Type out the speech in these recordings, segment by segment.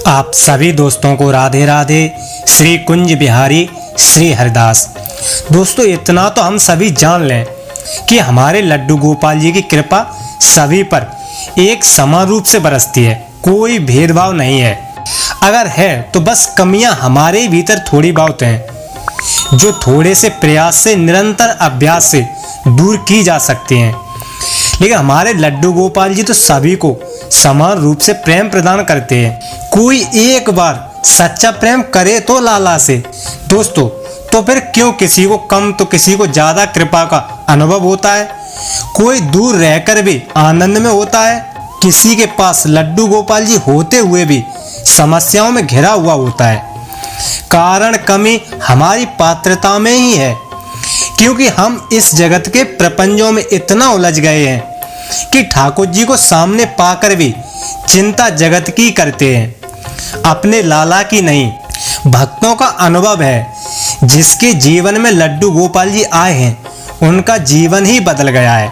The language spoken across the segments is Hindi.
आप सभी दोस्तों को राधे राधे। श्री कुंज बिहारी श्री हरिदास। दोस्तों, इतना तो हम सभी जान लें कि हमारे लड्डू गोपाल जी की कृपा सभी पर एक समान रूप से बरसती है, कोई भेदभाव नहीं है। अगर है तो बस कमियां हमारे भीतर थोड़ी बहुत हैं, जो थोड़े से प्रयास से, निरंतर अभ्यास से दूर की जा सकती हैं। लेकिन हमारे लड्डू गोपाल जी तो सभी को समान रूप से प्रेम प्रदान करते हैं। कोई एक बार सच्चा प्रेम करे तो लाला से दोस्तों, तो फिर क्यों किसी को कम तो किसी को ज्यादा कृपा का अनुभव होता है। कोई दूर रहकर भी आनंद में होता है, किसी के पास लड्डू गोपाल जी होते हुए भी समस्याओं में घिरा हुआ होता है। कारण कमी हमारी पात्रता में ही है, क्योंकि हम इस जगत के प्रपंचों में इतना उलझ गए हैं कि ठाकुर जी को सामने पाकर भी चिंता जगत की करते हैं, अपने लाला की नहीं। भक्तों का अनुभव है, जिसके जीवन में लड्डू गोपाल जी आए हैं उनका जीवन ही बदल गया है।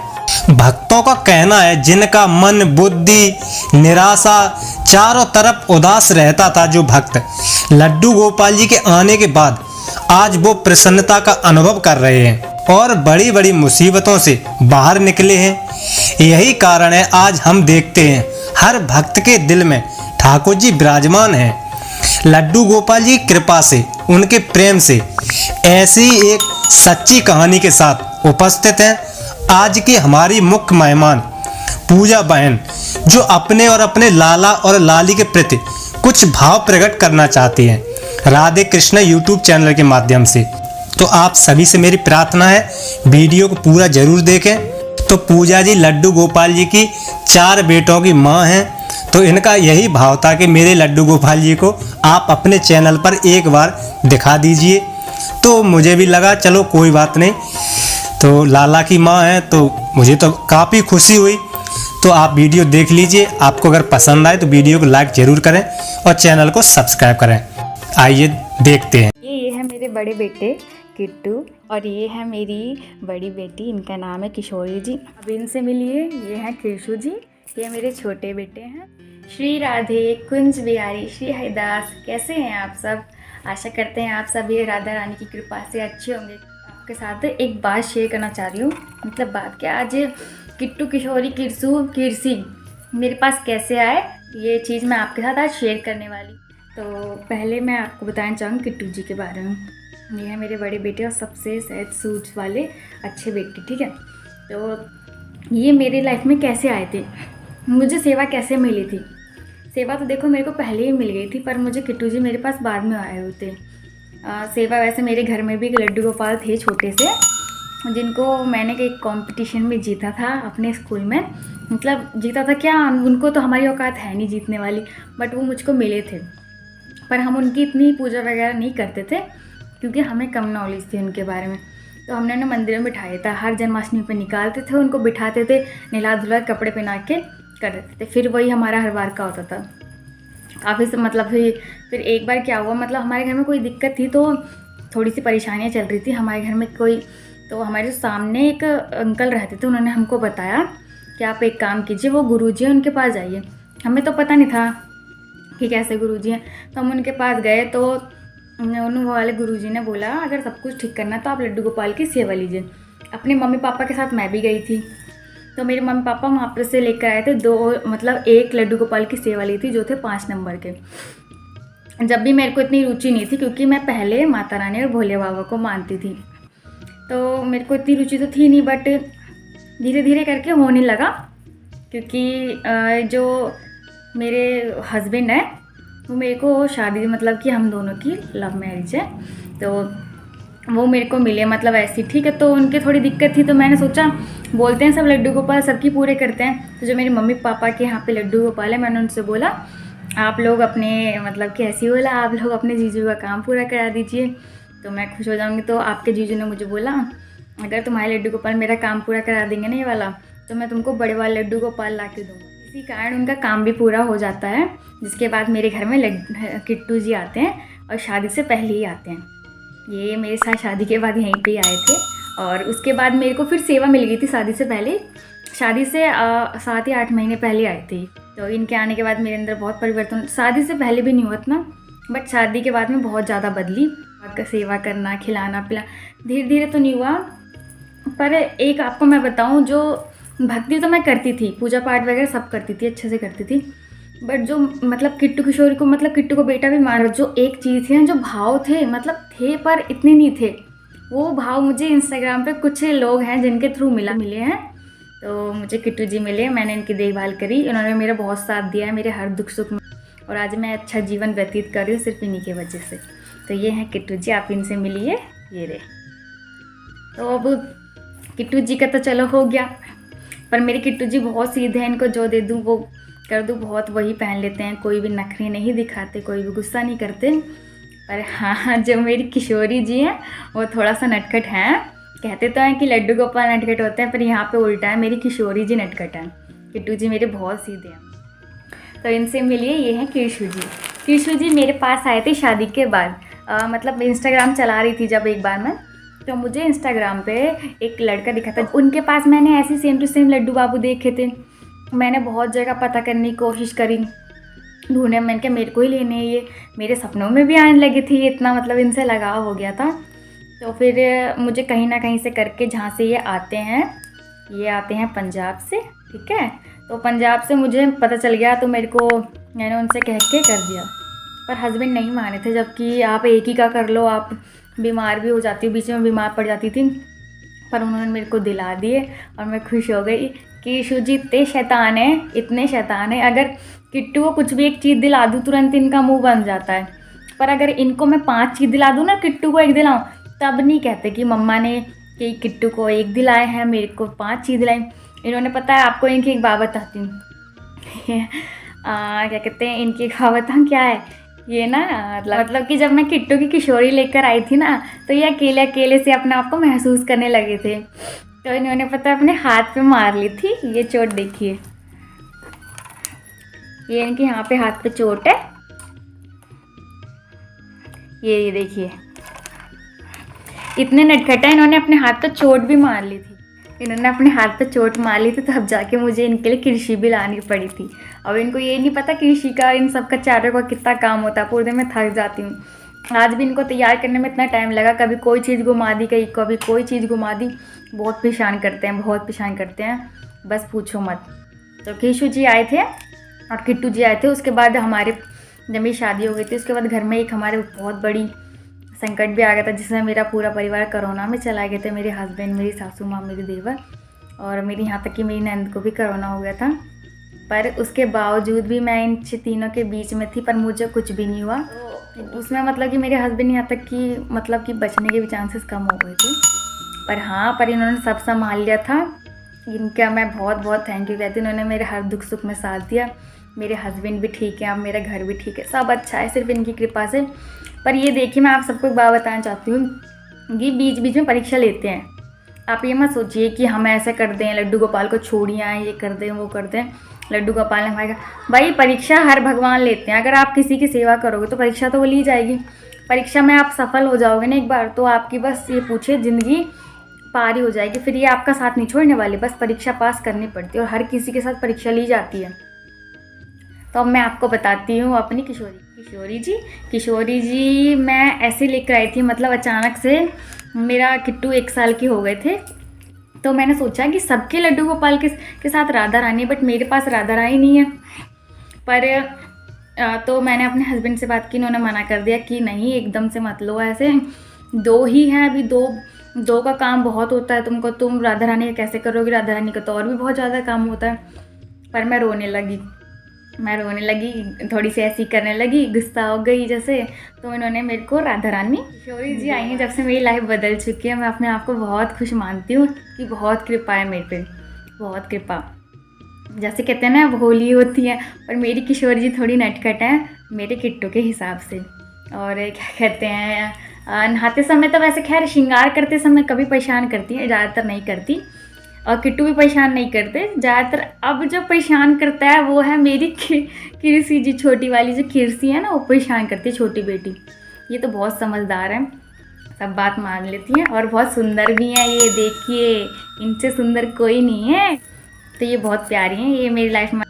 भक्तों का कहना है, जिनका मन बुद्धि निराशा चारों तरफ उदास रहता था, जो भक्त लड्डू गोपाल जी के आने के बाद आज वो प्रसन्नता का अनुभव कर रहे हैं और बड़ी बड़ी मुसीबतों से बाहर निकले हैं। यही कारण है आज हम देखते हैं हर भक्त के दिल में ठाकुर जी विराजमान हैं। लड्डू गोपाल जी की कृपा से, उनके प्रेम से ऐसी एक सच्ची कहानी के साथ उपस्थित हैं आज की हमारी मुख्य मेहमान पूजा बहन, जो अपने और अपने लाला और लाली के प्रति कुछ भाव प्रकट करना चाहती हैं राधे कृष्ण यूट्यूब चैनल के माध्यम से। तो आप सभी से मेरी प्रार्थना है, वीडियो को पूरा जरूर देखें। तो पूजा जी लड्डू गोपाल जी की 4 बेटों की माँ हैं, तो इनका यही भाव था कि मेरे लड्डू गोपाल जी को आप अपने चैनल पर एक बार दिखा दीजिए। तो मुझे भी लगा चलो कोई बात नहीं, तो लाला की माँ है तो मुझे तो काफ़ी खुशी हुई। तो आप वीडियो देख लीजिए, आपको अगर पसंद आए तो वीडियो को लाइक ज़रूर करें और चैनल को सब्सक्राइब करें। आइए देखते हैं। ये है मेरे बड़े बेटे किट्टू और ये है मेरी बड़ी बेटी, इनका नाम है किशोरी जी। अब इनसे मिलिए, ये हैं कृषु जी, ये मेरे छोटे बेटे हैं। श्री राधे कुंज बिहारी श्री हरिदास। कैसे हैं आप सब? आशा करते हैं आप सभी राधा रानी की कृपा से अच्छे होंगे। आपके साथ एक बात शेयर करना चाह रही हूँ। मतलब बात क्या, आज किट्टू किशोरी किरसू किरसी मेरे पास कैसे आए, ये चीज़ मैं आपके साथ आज शेयर करने वाली। तो पहले मैं आपको बताना चाहूँगी किट्टू जी के बारे में। ये है मेरे बड़े बेटे और सबसे सहज सूझ वाले अच्छे बेटे, ठीक है। तो ये मेरी लाइफ में कैसे आए थे, मुझे सेवा कैसे मिली थी। सेवा तो देखो मेरे को पहले ही मिल गई थी, पर मुझे किट्टू जी मेरे पास बाद में आए हुए थे। सेवा वैसे मेरे घर में भी एक लड्डू गोपाल थे छोटे से, जिनको मैंने एक कंपटीशन में जीता था अपने स्कूल में। मतलब जीता था क्या, उनको तो हमारी औकात है नहीं जीतने वाली, बट वो मुझको मिले थे। पर हम उनकी इतनी पूजा वगैरह नहीं करते थे, क्योंकि हमें कम नॉलेज थी उनके बारे में। तो हमने उन्हें मंदिर में बिठाया था, हर जन्माष्टमी पे निकालते थे, उनको बिठाते थे, नहला धुला कपड़े पहना के कर देते थे। फिर वही हमारा हर बार का होता था। काफ़ी से मतलब फिर एक बार क्या हुआ, मतलब हमारे घर में कोई दिक्कत थी, तो थोड़ी सी परेशानियाँ चल रही थी हमारे घर में कोई। तो हमारे सामने एक अंकल रहते थे, उन्होंने हमको बताया कि आप एक काम कीजिए, वो गुरुजी हैं उनके पास जाइए। हमें तो पता नहीं था कि कैसे गुरुजी हैं, तो हम उनके पास गए। तो उन वाले गुरुजी ने बोला, अगर सब कुछ ठीक करना तो आप लड्डू गोपाल की सेवा लीजिए। अपने मम्मी पापा के साथ मैं भी गई थी। तो मेरे मम्मी पापा वहाँ पर से लेकर आए थे 2, मतलब 1 लड्डू गोपाल की सेवा ली थी, जो थे 5 नंबर के। जब भी मेरे को इतनी रुचि नहीं थी, क्योंकि मैं पहले माता रानी और भोले बाबा को मानती थी, तो मेरे को इतनी रुचि तो थी नहीं, बट धीरे धीरे करके होने लगा। क्योंकि जो मेरे हस्बैंड है वो मेरे को शादी, मतलब कि हम दोनों की लव मैरिज है, तो वो मेरे को मिले मतलब ऐसी, ठीक है। तो उनके थोड़ी दिक्कत थी, तो मैंने सोचा, बोलते हैं सब लड्डू गोपाल सबकी पूरे करते हैं, तो जो मेरे मम्मी पापा के यहाँ पे लड्डू गोपाल है, मैंने उनसे बोला आप लोग अपने, मतलब कि ऐसी बोला, आप लोग अपने जीजू का काम पूरा करा दीजिए तो मैं खुश हो जाऊँगी। तो आपके जीजू ने मुझे बोला, अगर तुम्हारे लड्डू गोपाल मेरा काम पूरा करा देंगे ना ये वाला, तो मैं तुमको बड़े वाले लड्डू गोपाल ला के दूँगा। इसी कारण उनका काम भी पूरा हो जाता है। जिसके बाद मेरे घर में किट्टू जी आते हैं, और शादी से पहले ही आते हैं। ये मेरे साथ शादी के बाद यहीं पे ही आए थे, और उसके बाद मेरे को फिर सेवा मिल गई थी शादी से पहले। शादी से 7 या 8 महीने पहले आई थी। तो इनके आने के बाद मेरे अंदर बहुत परिवर्तन, शादी से पहले भी नहीं हुआ इतना, बट शादी के बाद में बहुत ज़्यादा बदली। का सेवा करना, खिलाना पिला, धीरे धीरे तो नहीं हुआ, पर एक आपको मैं बताऊं, जो भक्ति तो मैं करती थी, पूजा पाठ वगैरह सब करती थी, अच्छे से करती थी, बट जो मतलब किट्टू किशोरी को, मतलब किट्टू को बेटा भी मान लो, जो एक चीज़ थी ना, जो भाव थे, मतलब थे पर इतने नहीं थे, वो भाव मुझे इंस्टाग्राम पे कुछ लोग हैं जिनके थ्रू मिले हैं। तो मुझे किट्टू जी मिले, मैंने इनकी देखभाल करी, इन्होंने मेरा बहुत साथ दिया है मेरे हर दुख सुख में, और आज मैं अच्छा जीवन व्यतीत कर रही हूँ सिर्फ इन्हीं की वजह से। तो ये हैं किट्टू जी, आप इनसे मिलिए, ये रहे। तो अब किट्टू जी का तो चलो हो गया, पर मेरे किट्टू जी बहुत सीधे हैं, इनको जो दे दूँ वो कर दूँ, बहुत वही पहन लेते हैं, कोई भी नखरे नहीं दिखाते, कोई भी गुस्सा नहीं करते। पर हाँ, जो मेरी किशोरी जी हैं वो थोड़ा सा नटखट हैं। कहते तो हैं कि लड्डू गोपाल नटखट होते हैं, पर यहाँ पे उल्टा है, मेरी किशोरी जी नटखट हैं, किट्टू जी मेरे बहुत सीधे हैं। तो इनसे मिलिए, ये हैं किशु जी। किशु जी मेरे पास आए थे शादी के बाद, मतलब इंस्टाग्राम चला रही थी जब एक बार मैं, तो मुझे इंस्टाग्राम पे एक लड़का दिखा था, उनके पास मैंने ऐसे सेम टू सेम लड्डू बाबू देखे थे। मैंने बहुत जगह पता करने की कोशिश करी, ढूंढे, मैंने कहा मेरे को ही लेने हैं ये, मेरे सपनों में भी आने लगी थी, इतना मतलब इनसे लगाव हो गया था। तो फिर मुझे कहीं ना कहीं से करके, जहाँ से ये आते हैं पंजाब से, ठीक है, तो पंजाब से मुझे पता चल गया, तो मेरे को, मैंने उनसे कह के कर दिया, पर हस्बैंड नहीं माने थे, जबकि आप एक ही का कर लो, आप बीमार भी हो जाती हो, बीच में बीमार पड़ जाती थी, पर उन्होंने मेरे को दिला दिए और मैं खुश हो गई कि किशु जी इतने शैतान है, अगर किट्टू को कुछ भी एक चीज़ दिला दूँ तुरंत इनका मुंह बन जाता है, पर अगर इनको मैं 5 चीज़ दिला दूँ ना, किट्टू को एक दिलाऊँ, तब नहीं कहते कि मम्मा ने कि किट्टू को एक दिलाए हैं, मेरे को 5 चीज़ दिलाई। इन्होंने, पता है आपको इनकी एक बात बताती हूँ क्या कहते हैं, इनकी एक बात बताऊँ क्या है, ये ना मतलब कि जब मैं किट्टू की किशोरी लेकर आई थी ना, तो ये अकेले अकेले से अपने आप को महसूस करने लगे थे, तो इन्होंने पता है अपने हाथ पे मार ली थी, ये चोट देखिए, ये इनके यहाँ पे हाथ पे चोट है, ये देखिए, इतने नटखट है, इन्होंने अपने हाथ पे चोट भी मार ली थी, इन्होंने अपने हाथ पे चोट मार ली थी, तो अब जाके मुझे इनके लिए कृषि भी लानी पड़ी थी। अब इनको ये नहीं पता कृषि का, इन सब का चारों का कितना काम होता है, पूरे दिन में थक जाती हूँ। आज भी इनको तैयार करने में इतना टाइम लगा, कभी कोई चीज़ घुमा दी, कभी कोई चीज़ घुमा दी, बहुत परेशान करते हैं, बस पूछो मत। तो किशु जी आए थे और किट्टू जी आए थे, उसके बाद हमारे, जब मेरी शादी हो गई थी, उसके बाद घर में एक हमारे बहुत बड़ी संकट भी आ गया था, जिसमें मेरा पूरा परिवार कोरोना में चला गया था, मेरे हस्बैंड, मेरी सासू माँ, मेरे देवर, और मेरी, यहाँ तक कि मेरी नंद को भी कोरोना हो गया था। पर उसके बावजूद भी मैं इन तीनों के बीच में थी, पर मुझे कुछ भी नहीं हुआ। उसमें मतलब कि मेरे हस्बैंड, यहाँ तक कि मतलब कि बचने के भी चांसेस कम हो गए थे, पर हाँ, पर इन्होंने सब संभाल लिया था। इनका मैं बहुत बहुत थैंक यू कहती हूँ, इन्होंने मेरे हर दुख सुख में साथ दिया। मेरे हस्बैंड भी ठीक है, अब मेरा घर भी ठीक है, सब अच्छा है, सिर्फ इनकी कृपा से। पर ये देखिए, मैं आप सबको एक बात बताना चाहती हूँ, ये बीच बीच में परीक्षा लेते हैं। आप ये मत सोचिए कि हम ऐसे कर दें, लड्डू गोपाल को छोड़िए, ये कर दें, वो कर दें, लड्डू गोपाल ने हमारे, भाई परीक्षा हर भगवान लेते हैं। अगर आप किसी की सेवा करोगे तो परीक्षा तो वो ली जाएगी। परीक्षा में आप सफल हो जाओगे ना एक बार, तो आपकी बस ये पूछे ज़िंदगी पार ही हो जाएगी, फिर ये आपका साथ नहीं छोड़ने वाले, बस परीक्षा पास करनी पड़ती है, और हर किसी के साथ परीक्षा ली जाती है। तो अब मैं आपको बताती हूँ अपनी किशोरी जी मैं ऐसे लेकर आई थी, मतलब अचानक से मेरा किट्टू 1 साल के हो गए थे, तो मैंने सोचा कि सबके लड्डू गोपाल के साथ राधा रानी, बट मेरे पास राधा रानी नहीं है। पर तो मैंने अपने हस्बैंड से बात की, उन्होंने मना कर दिया कि नहीं, एकदम से मत लो, ऐसे 2 ही हैं अभी, दो का काम बहुत होता है तुमको, तुम राधा रानी का कैसे करोगे, राधा रानी का तो और भी बहुत ज़्यादा काम होता है। पर मैं रोने लगी, थोड़ी सी ऐसी करने लगी, गुस्सा हो गई जैसे, तो इन्होंने मेरे को राधा रानी किशोरी जी आई हैं, जब से मेरी लाइफ बदल चुकी है। मैं अपने आप को बहुत खुश मानती हूँ कि बहुत कृपा है मेरे पे, बहुत कृपा। जैसे कहते हैं ना, भोली होती है, पर मेरी किशोरी जी थोड़ी नटखट है मेरे किट्टू के हिसाब से। और क्या कहते हैं, नहाते समय तो वैसे खैर श्रृंगार करते समय कभी परेशान करती है, ज़्यादातर नहीं करती, और किट्टू भी परेशान नहीं करते ज़्यादातर। अब जो परेशान करता है वो है मेरी किरसी जी, छोटी वाली जो किरसी है ना, वो परेशान करती है, छोटी बेटी। ये तो बहुत समझदार है, सब बात मान लेती हैं, और बहुत सुंदर भी हैं, ये देखिए, इनसे सुंदर कोई नहीं है। तो ये बहुत प्यारी हैं, ये मेरी लाइफ में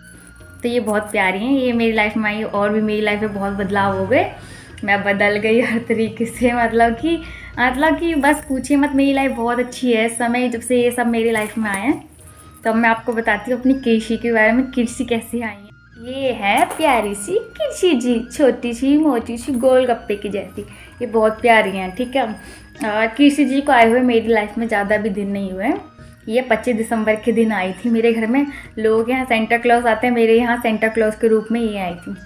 तो ये बहुत प्यारी हैं, ये मेरी लाइफ में आई और भी मेरी लाइफ में बहुत बदलाव हो गए, मैं बदल गई हर तरीके से। मतलब कि बस पूछिए मत, मेरी लाइफ बहुत अच्छी है इस समय जब से ये सब मेरी लाइफ में आए हैं। तो अब मैं आपको बताती हूँ अपनी कृषि के बारे में, कृषि कैसे आई है। ये है प्यारी सी कृषि जी, छोटी सी मोटी सी गोलगप्पे की जैसी, ये बहुत प्यारी हैं, ठीक है। कृषि जी को आए हुए मेरी लाइफ में ज़्यादा भी दिन नहीं हुए, ये 25 दिसंबर के दिन आई थी मेरे घर में। लोगों के यहाँ सेंटा क्लॉज आते हैं, मेरे यहाँ सेंटा क्लॉज के रूप में ये आई थी।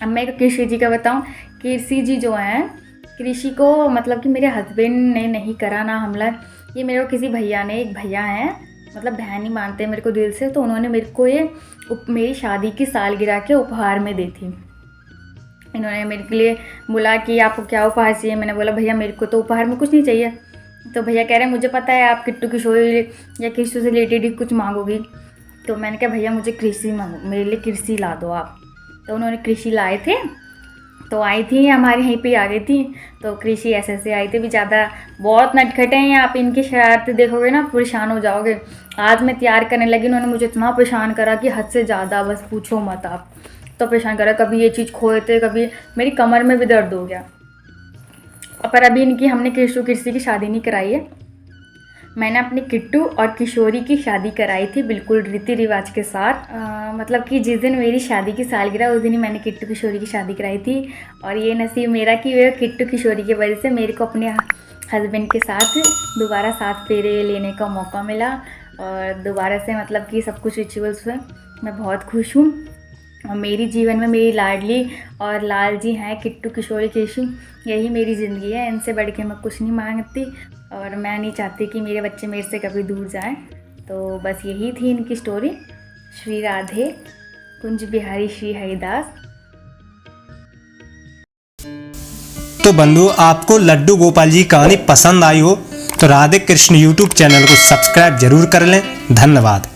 अब मैं कृषि जी का बताऊँ, कृषि जी जो हैं, कृषि को मतलब कि मेरे हस्बैंड ने नहीं करा ना हमला, ये मेरे को किसी भैया ने, एक भैया हैं मतलब बहन ही मानते हैं मेरे को दिल से, तो उन्होंने मेरे को ये मेरी शादी की सालगिरह के उपहार में दी थी। इन्होंने मेरे लिए बोला कि आपको क्या उपहार चाहिए, मैंने बोला भैया मेरे को तो उपहार में कुछ नहीं चाहिए। तो भैया कह रहे हैं मुझे पता है आप किट्टू किशोरी या कृषि से रिलेटेड ही कुछ मांगोगी। तो मैंने कहा भैया मुझे कृषि मांगो, मेरे लिए कृषि ला दो आप। तो उन्होंने कृषि लाए थे, तो आई थी हमारे यहीं पे आ गई थी। तो कृषि ऐसे आई थी भी, ज़्यादा बहुत नटखटे हैं, आप इनकी शरारतें देखोगे ना परेशान हो जाओगे। आज मैं तैयार करने लगी, उन्होंने मुझे इतना परेशान करा कि हद से ज़्यादा, बस पूछो मत आप। तो परेशान करा, कभी ये चीज़ खोए थे, कभी मेरी कमर में भी दर्द हो गया। पर अभी इनकी हमने कृषि की शादी नहीं कराई है, मैंने अपनी किट्टू और किशोरी की शादी कराई थी बिल्कुल रीति रिवाज के साथ। मतलब कि जिस दिन मेरी शादी की सालगिरह उस दिन ही मैंने किट्टू किशोरी की शादी कराई थी। और ये नसीब मेरा कि वे किट्टू किशोरी की वजह से मेरे को अपने हस्बैंड के साथ दोबारा 7 फेरे लेने का मौका मिला, और दोबारा से मतलब कि सब कुछ रिचुअल्स हुए। मैं बहुत खुश हूँ, और मेरी जीवन में मेरी लाडली और लाल जी हैं किट्टू किशोरी कृषि, यही मेरी ज़िंदगी है, इनसे बढ़ के मैं कुछ नहीं मांगती, और मैं नहीं चाहती कि मेरे बच्चे मेरे से कभी दूर जाएं। तो बस यही थी इनकी स्टोरी। श्री राधे कुंज बिहारी श्री हरिदास। तो बंधु, आपको लड्डू गोपाल जी की कहानी पसंद आई हो तो राधे कृष्ण यूट्यूब चैनल को सब्सक्राइब जरूर कर लें। धन्यवाद।